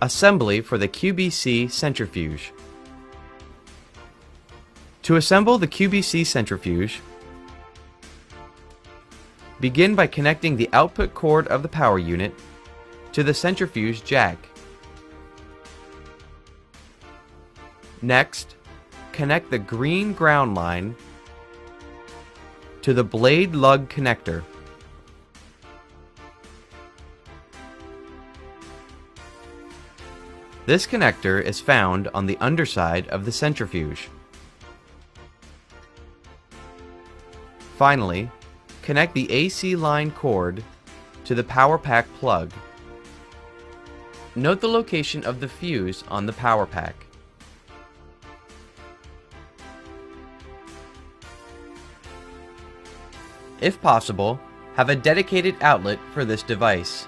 Assembly for the QBC Centrifuge. To assemble the QBC Centrifuge, begin by connecting the output cord of the power unit to the centrifuge jack. Next, connect the green ground line to the blade lug connector. This connector is found on the underside of the centrifuge. Finally, connect the AC line cord to the power pack plug. Note the location of the fuse on the power pack. If possible, have a dedicated outlet for this device.